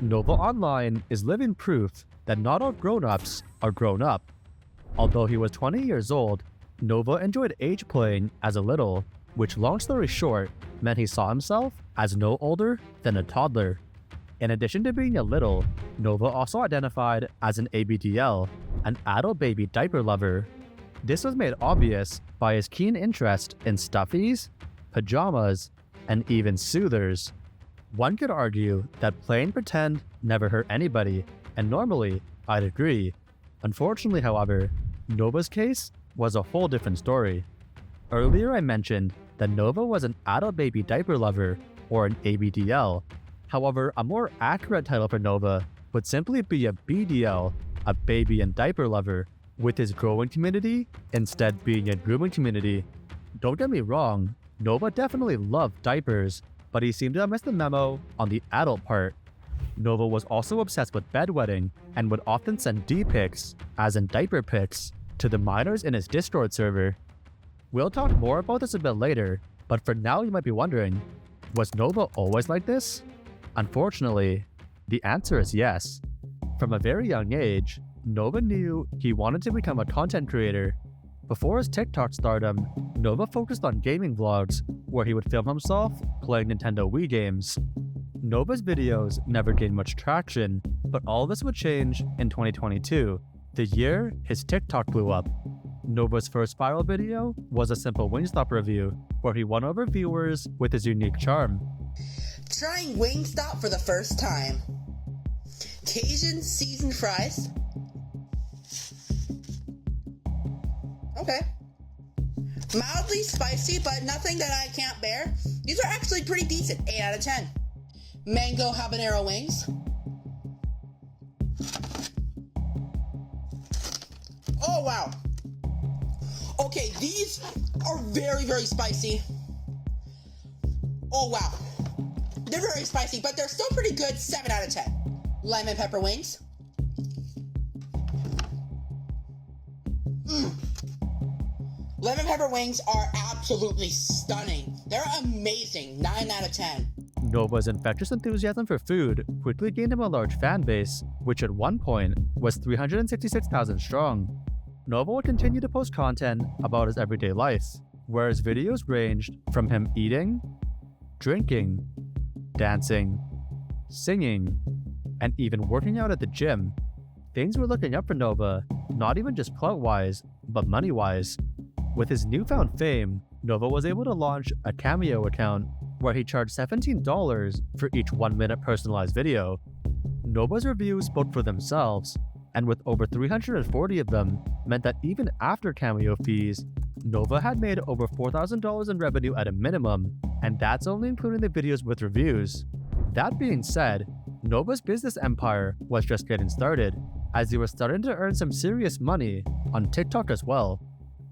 Nova Online is living proof that not all grown-ups are grown up. Although he was 20 years old, Nova enjoyed age playing as a little, which, long story short, meant he saw himself as no older than a toddler. In addition to being a little, Nova also identified as an ABDL, an adult baby diaper lover. This was made obvious by his keen interest in stuffies, pajamas, and even soothers. One could argue that playing pretend never hurt anybody, and normally, I'd agree. Unfortunately, however, Nova's case was a whole different story. Earlier I mentioned that Nova was an adult baby diaper lover, or an ABDL. However, a more accurate title for Nova would simply be a BDL, a baby and diaper lover, with his growing community instead being a grooming community. Don't get me wrong, Nova definitely loved diapers, but he seemed to have missed the memo on the adult part. Nova was also obsessed with bedwetting and would often send D-pics, as in diaper pics, to the minors in his Discord server. We'll talk more about this a bit later, but for now you might be wondering, was Nova always like this? Unfortunately, the answer is yes. From a very young age, Nova knew he wanted to become a content creator. Before his TikTok stardom, Nova focused on gaming vlogs, where he would film himself playing Nintendo Wii games. Nova's videos never gained much traction, but all this would change in 2022, the year his TikTok blew up. Nova's first viral video was a simple Wingstop review, where he won over viewers with his unique charm. Trying Wingstop for the first time. Cajun seasoned fries. Okay. Mildly spicy, but nothing that I can't bear. These are actually pretty decent, 8 out of 10. Mango habanero wings. Oh, wow. Okay, these are very, very spicy. Oh, wow. They're very spicy, but they're still pretty good, 7 out of 10. Lemon pepper wings. Lemon pepper wings are absolutely stunning. They're amazing, 9 out of 10. Nova's infectious enthusiasm for food quickly gained him a large fan base, which at one point was 366,000 strong. Nova would continue to post content about his everyday life, where his videos ranged from him eating, drinking, dancing, singing, and even working out at the gym. Things were looking up for Nova, not even just clout-wise, but money-wise. With his newfound fame, Nova was able to launch a Cameo account where he charged $17 for each 1-minute personalized video. Nova's reviews spoke for themselves, and with over 340 of them, meant that even after Cameo fees, Nova had made over $4,000 in revenue at a minimum, and that's only including the videos with reviews. That being said, Nova's business empire was just getting started, as he was starting to earn some serious money on TikTok as well.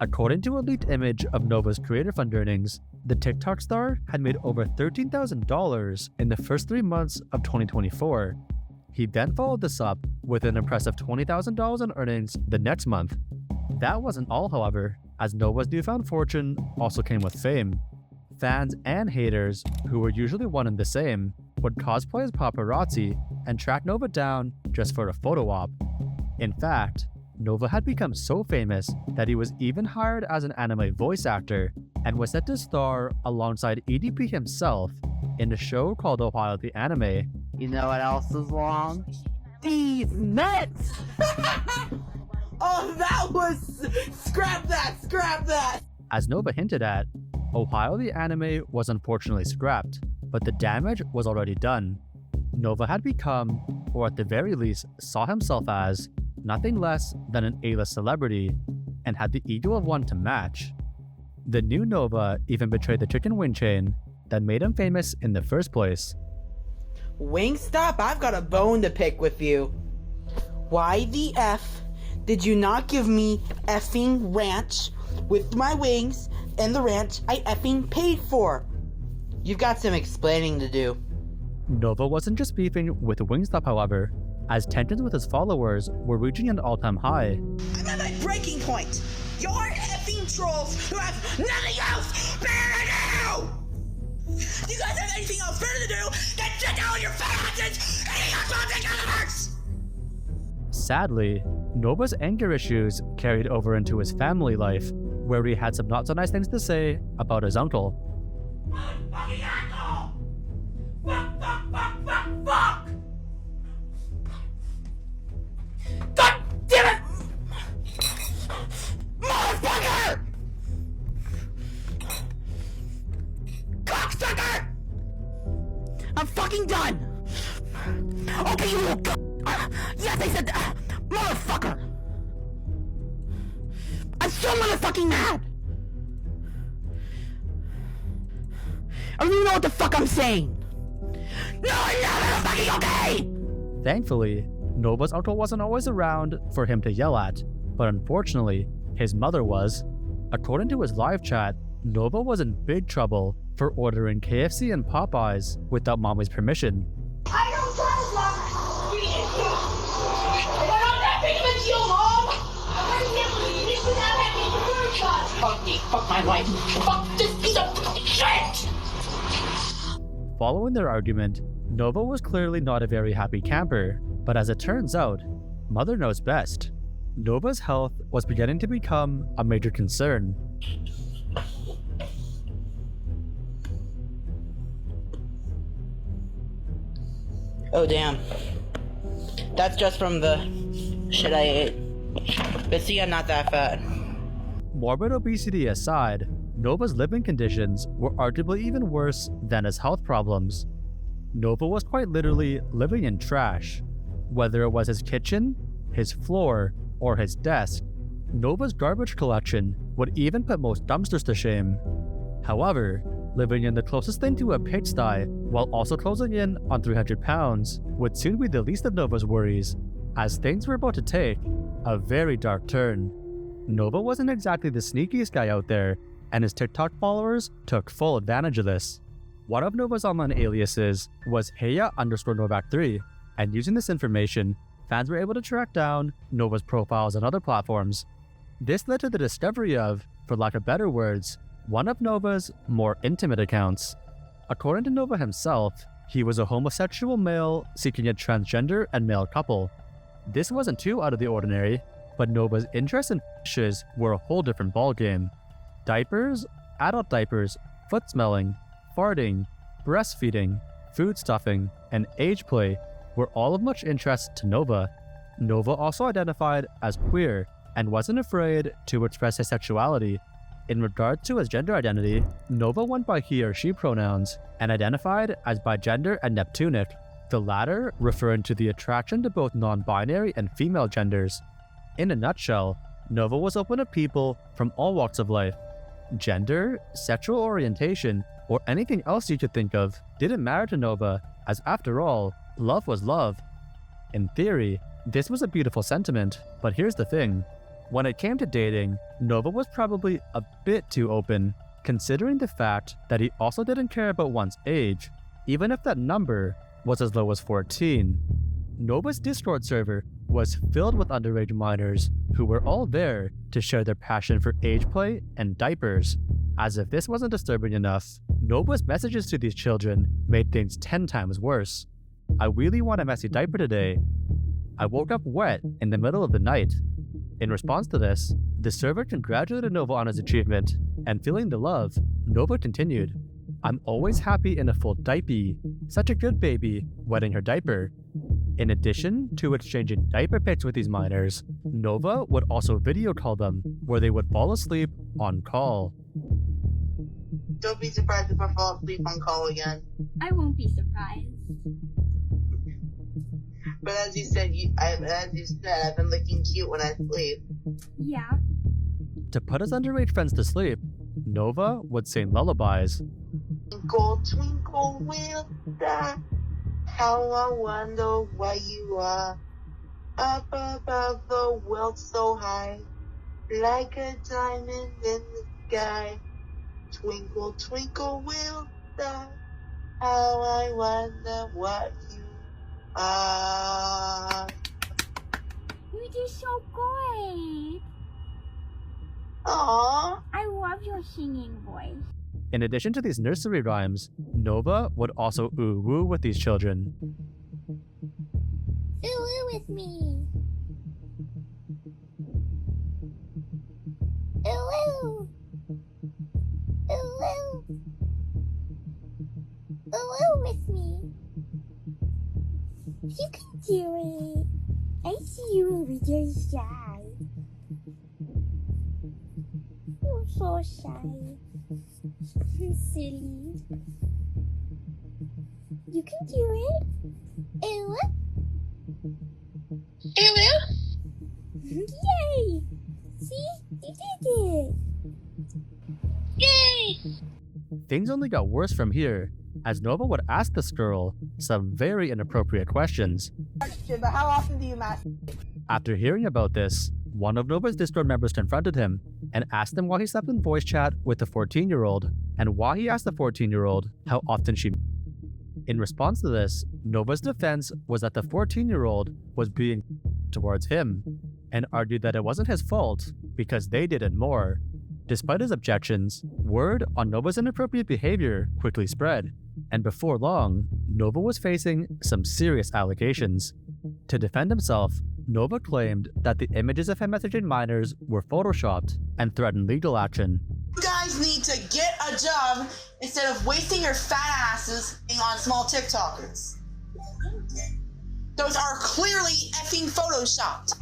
According to a leaked image of Nova's creator fund earnings, the TikTok star had made over $13,000 in the first 3 months of 2024. He then followed this up with an impressive $20,000 in earnings the next month. That wasn't all, however, as Nova's newfound fortune also came with fame. Fans and haters, who were usually one and the same, would cosplay as paparazzi and track Nova down just for a photo op. In fact, Nova had become so famous that he was even hired as an anime voice actor and was set to star alongside EDP himself in a show called Ohio the Anime. You know what else is wrong? These nuts! Oh, that was... Scrap that! As Nova hinted at, Ohio the Anime was unfortunately scrapped, but the damage was already done. Nova had become, or at the very least saw himself as, nothing less than an A-list celebrity, and had the ego of one to match. The new Nova even betrayed the chicken wing chain that made him famous in the first place. Wingstop, I've got a bone to pick with you. Why the F did you not give me effing ranch with my wings and the ranch I effing paid for? You've got some explaining to do. Nova wasn't just beefing with Wingstop, however, as tensions with his followers were reaching an all-time high. I'm at my breaking point! You're effing trolls who have nothing else better to do! You guys have anything else better to do than check out your fat asses and eat your Sadly, Nova's anger issues carried over into his family life, where he had some not so nice things to say about his uncle. Fucking asshole! Fuck! God damn it! Motherfucker! Cocksucker! I'm fucking done! Okay, you little yes, I said motherfucker! I'm so motherfucking mad! I don't even know what the fuck I'm saying! No, I'm not fucking okay! Thankfully, Nova's uncle wasn't always around for him to yell at, but unfortunately, his mother was. According to his live chat, Nova was in big trouble for ordering KFC and Popeyes without mommy's permission. I don't trust Mom! But I'm not big of a deal, Mom! I can't believe this without having a bird shot! Fuck me, fuck my life, fuck this piece of fucking shit! Following their argument, Nova was clearly not a very happy camper, but as it turns out, Mother knows best. Nova's health was beginning to become a major concern. Oh damn. That's just from the shit I ate. But see, I'm not that fat. Morbid obesity aside, Nova's living conditions were arguably even worse than his health problems. Nova was quite literally living in trash. Whether it was his kitchen, his floor, or his desk, Nova's garbage collection would even put most dumpsters to shame. However, living in the closest thing to a pigsty while also closing in on 300 pounds would soon be the least of Nova's worries, as things were about to take a very dark turn. Nova wasn't exactly the sneakiest guy out there, and his TikTok followers took full advantage of this. One of Nova's online aliases was Heya_Novak3, and using this information, fans were able to track down Nova's profiles on other platforms. This led to the discovery of, for lack of better words, one of Nova's more intimate accounts. According to Nova himself, he was a homosexual male seeking a transgender and male couple. This wasn't too out of the ordinary, but Nova's interests and fetishes were a whole different ballgame. Diapers, adult diapers, foot smelling, farting, breastfeeding, food stuffing, and age play were all of much interest to Nova. Nova also identified as queer and wasn't afraid to express his sexuality. In regard to his gender identity, Nova went by he or she pronouns and identified as bigender and Neptunic, the latter referring to the attraction to both non-binary and female genders. In a nutshell, Nova was open to people from all walks of life. Gender, sexual orientation, or anything else you could think of didn't matter to Nova, as after all, love was love. In theory, this was a beautiful sentiment, but here's the thing. When it came to dating, Nova was probably a bit too open, considering the fact that he also didn't care about one's age, even if that number was as low as 14. Nova's Discord server was filled with underage minors who were all there to share their passion for age play and diapers. As if this wasn't disturbing enough, Nova's messages to these children made things 10 times worse. I really want a messy diaper today. I woke up wet in the middle of the night. In response to this, the server congratulated Nova on his achievement, and feeling the love, Nova continued, "I'm always happy in a full diaper. Such a good baby, wetting her diaper." In addition to exchanging diaper pics with these minors, Nova would also video call them, where they would fall asleep on call. Don't be surprised if I fall asleep on call again. I won't be surprised. But as you said, I've been looking cute when I sleep. Yeah. To put his underage friends to sleep, Nova would sing lullabies. Twinkle, twinkle, little star, how I wonder where you are. Up above the world so high, like a diamond in the sky. Twinkle, twinkle, little star, how I wonder what you are. You did so good. Aww. I love your singing voice. In addition to these nursery rhymes, Nova would also ooh-woo with these children. Ooh with me. You can do it. I see you over there shy. You're so shy. You're silly. You can do it. Ew. Yay! See? You did it! Yay! Things only got worse from here, as Nova would ask this girl some very inappropriate questions. Question, but how often do you masturbate? After hearing about this, one of Nova's Discord members confronted him and asked him why he slept in voice chat with the 14-year-old and why he asked the 14-year-old how often she. In response to this, Nova's defense was that the 14-year-old was being towards him and argued that it wasn't his fault because they did it more. Despite his objections, word on Nova's inappropriate behavior quickly spread, and before long, Nova was facing some serious allegations. To defend himself, Nova claimed that the images of him messaging minors were photoshopped and threatened legal action. You guys need to get a job instead of wasting your fat asses on small TikTokers. Those are clearly effing photoshopped.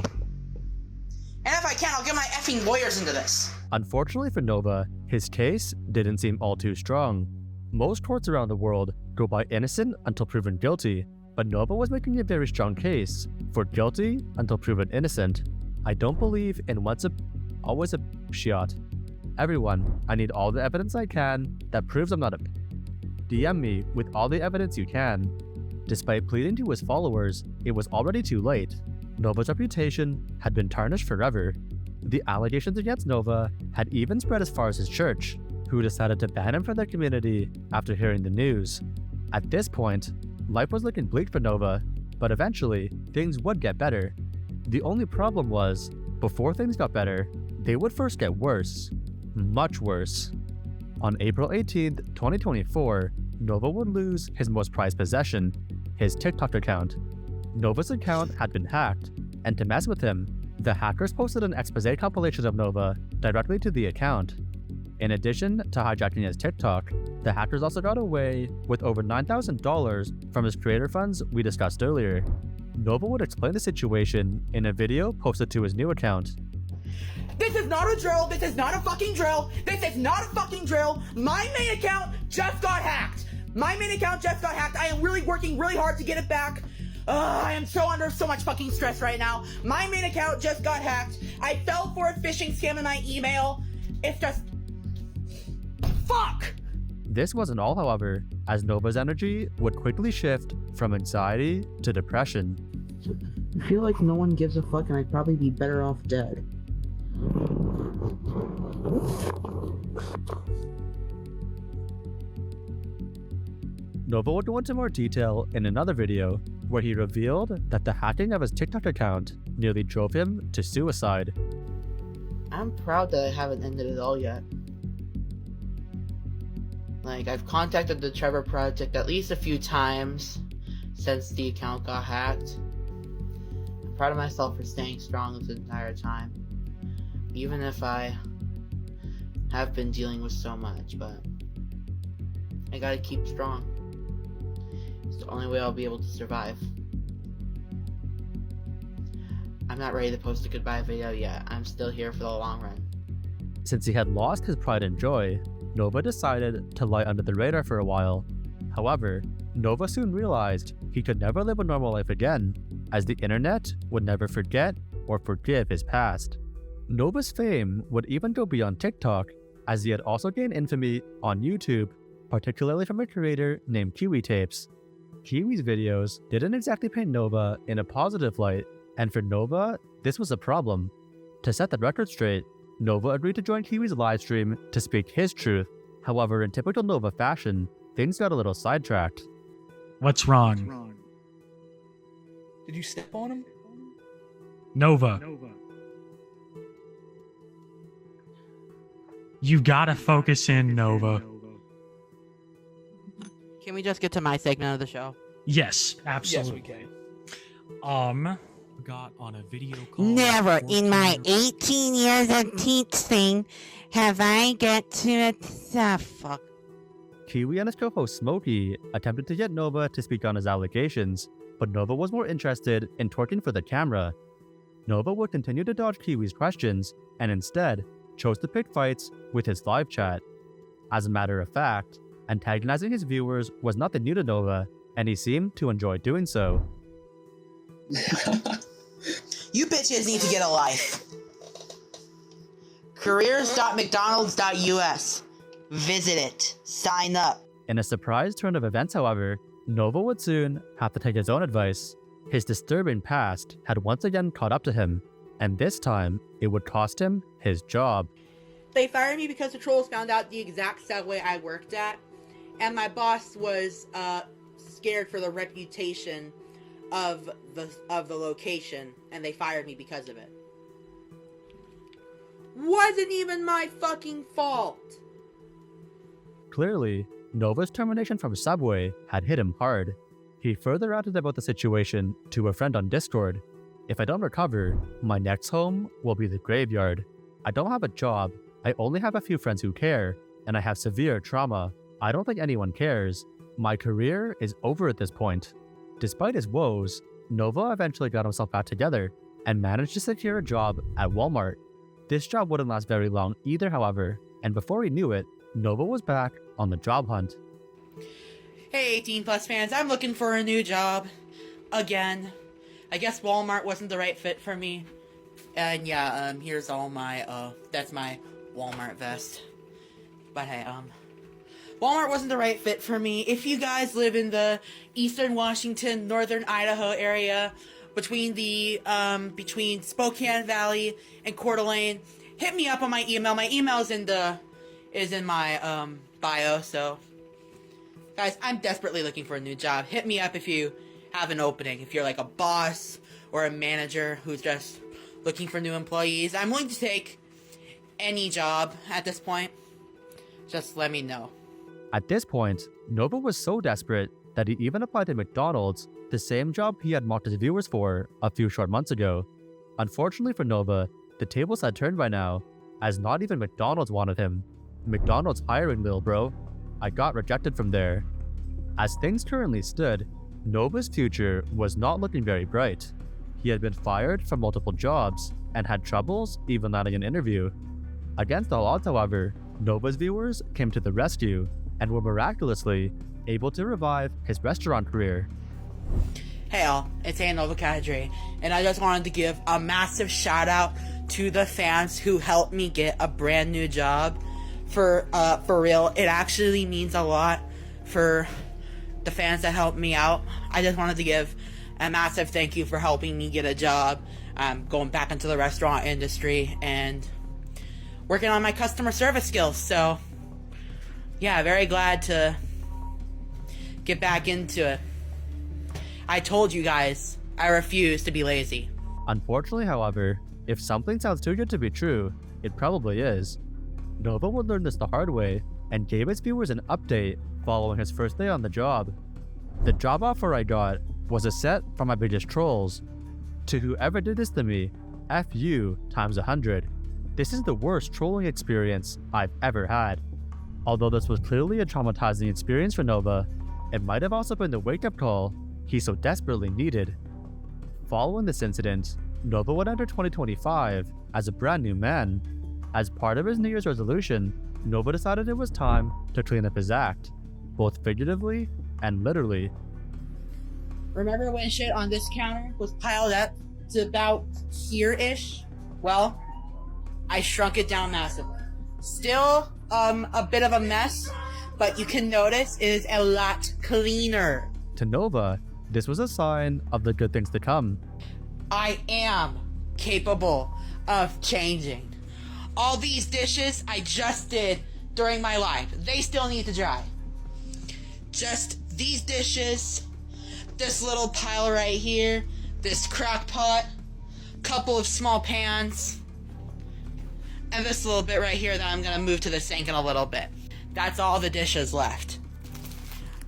And if I can, I'll get my effing lawyers into this. Unfortunately for Nova, his case didn't seem all too strong. Most courts around the world go by innocent until proven guilty, but Nova was making a very strong case for guilty until proven innocent. I don't believe in once a, always a shot. Everyone, I need all the evidence I can that proves I'm not a. DM me with all the evidence you can. Despite pleading to his followers, it was already too late. Nova's reputation had been tarnished forever. The allegations against Nova had even spread as far as his church, who decided to ban him from their community after hearing the news. At this point, life was looking bleak for Nova, but eventually, things would get better. The only problem was, before things got better, they would first get worse. Much worse. On April 18th, 2024, Nova would lose his most prized possession, his TikTok account. Nova's account had been hacked, and to mess with him, the hackers posted an expose compilation of Nova directly to the account. In addition to hijacking his TikTok, the hackers also got away with over $9,000 from his creator funds we discussed earlier. Nova would explain the situation in a video posted to his new account. This is not a drill. This is not a fucking drill. This is not a fucking drill. My main account just got hacked. My main account just got hacked. I am really working really hard to get it back. I am so under so much fucking stress right now. My main account just got hacked. I fell for a phishing scam in my email. It's just... fuck! This wasn't all, however, as Nova's energy would quickly shift from anxiety to depression. I feel like no one gives a fuck and I'd probably be better off dead. Nova would go into more detail in another video where he revealed that the hacking of his TikTok account nearly drove him to suicide. I'm proud that I haven't ended it all yet. Like, I've contacted the Trevor Project at least a few times since the account got hacked. I'm proud of myself for staying strong this entire time. Even if I have been dealing with so much, but I gotta keep strong. It's the only way I'll be able to survive. I'm not ready to post a goodbye video yet. I'm still here for the long run. Since he had lost his pride and joy, Nova decided to lie under the radar for a while. However, Nova soon realized he could never live a normal life again, as the internet would never forget or forgive his past. Nova's fame would even go beyond TikTok, as he had also gained infamy on YouTube, particularly from a creator named Kiwi Tapes. Kiwi's videos didn't exactly paint Nova in a positive light, and for Nova, this was a problem. To set the record straight, Nova agreed to join Kiwi's livestream to speak his truth. However, in typical Nova fashion, things got a little sidetracked. What's wrong? Did you step on him? Nova. You gotta focus in, Nova. Can we just get to my segment of the show? Yes, absolutely. Yes, we can. Got on a video call. Never in my 18 years of teaching have I get to it. Fuck. Kiwi and his co-host Smokey attempted to get Nova to speak on his allegations, but Nova was more interested in twerking for the camera. Nova would continue to dodge Kiwi's questions and instead chose to pick fights with his live chat. As a matter of fact, antagonizing his viewers was nothing new to Nova, and he seemed to enjoy doing so. You bitches need to get a life. Careers.mcdonalds.us. Visit it. Sign up. In a surprise turn of events, however, Nova would soon have to take his own advice. His disturbing past had once again caught up to him, and this time it would cost him his job. They fired me because the trolls found out the exact subway I worked at, and my boss was scared for the reputation of the location, and they fired me because of it. Wasn't even my fucking fault. Clearly, Nova's termination from Subway had hit him hard. He further outed about the situation to a friend on Discord. If I don't recover, my next home will be the graveyard. I don't have a job, I only have a few friends who care, and I have severe trauma. I don't think anyone cares. My career is over at this point. Despite his woes, Nova eventually got himself back together and managed to secure a job at Walmart. This job wouldn't last very long either, however, and before he knew it, Nova was back on the job hunt. Hey 18 plus fans, I'm looking for a new job. Again. I guess Walmart wasn't the right fit for me. And yeah, here's all my, that's my Walmart vest. But hey, Walmart wasn't the right fit for me. If you guys live in the eastern Washington, northern Idaho area, between Spokane Valley and Coeur d'Alene, hit me up on my email. My email is in my bio, so guys, I'm desperately looking for a new job. Hit me up if you have an opening. If you're like a boss or a manager who's just looking for new employees, I'm willing to take any job at this point. Just let me know. At this point, Nova was so desperate that he even applied to McDonald's, the same job he had mocked his viewers for a few short months ago. Unfortunately for Nova, the tables had turned by now, as not even McDonald's wanted him. McDonald's hiring, little bro. I got rejected from there. As things currently stood, Nova's future was not looking very bright. He had been fired from multiple jobs and had troubles even landing an interview. Against all odds, however, Nova's viewers came to the rescue and were miraculously able to revive his restaurant career. Hey all, it's Nova Kadri, and I just wanted to give a massive shout out to the fans who helped me get a brand new job. For real, it actually means a lot for the fans that helped me out. I just wanted to give a massive thank you for helping me get a job. Going back into the restaurant industry and working on my customer service skills. So yeah, very glad to get back into it. I told you guys, I refuse to be lazy. Unfortunately, however, if something sounds too good to be true, it probably is. Nova would learn this the hard way and gave his viewers an update following his first day on the job. The job offer I got was a set from my biggest trolls. To whoever did this to me, F you times 100. This is the worst trolling experience I've ever had. Although this was clearly a traumatizing experience for Nova, it might have also been the wake-up call he so desperately needed. Following this incident, Nova would enter 2025 as a brand new man. As part of his New Year's resolution, Nova decided it was time to clean up his act, both figuratively and literally. Remember when shit on this counter was piled up to about here-ish? Well, I shrunk it down massively. Still, a bit of a mess, but you can notice it is a lot cleaner. To Nova, this was a sign of the good things to come. I am capable of changing. All these dishes I just did during my life, they still need to dry. Just these dishes, this little pile right here, this crock pot, couple of small pans, and this little bit right here that I'm gonna move to the sink in a little bit. That's all the dishes left.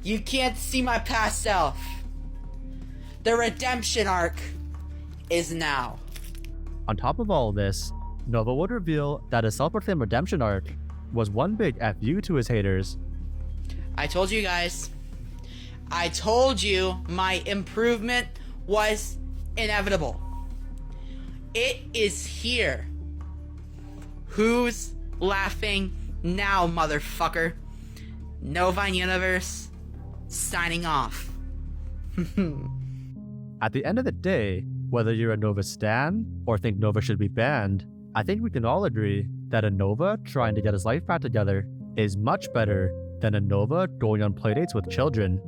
You can't see my past self. The redemption arc is now. On top of all of this, Nova would reveal that his self-proclaimed redemption arc was one big FU to his haters. I told you guys, I told you my improvement was inevitable. It is here. Who's laughing now, motherfucker? Novine Universe, signing off. At the end of the day, whether you're a Nova stan or think Nova should be banned, I think we can all agree that a Nova trying to get his life back together is much better than a Nova going on playdates with children.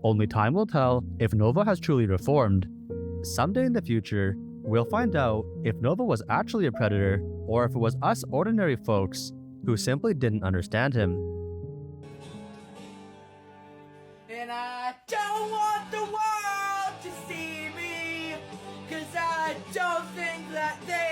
Only time will tell if Nova has truly reformed. Someday in the future, we'll find out if Nova was actually a predator or if it was us ordinary folks who simply didn't understand him. And I don't want the world to see me, 'cause I don't think that they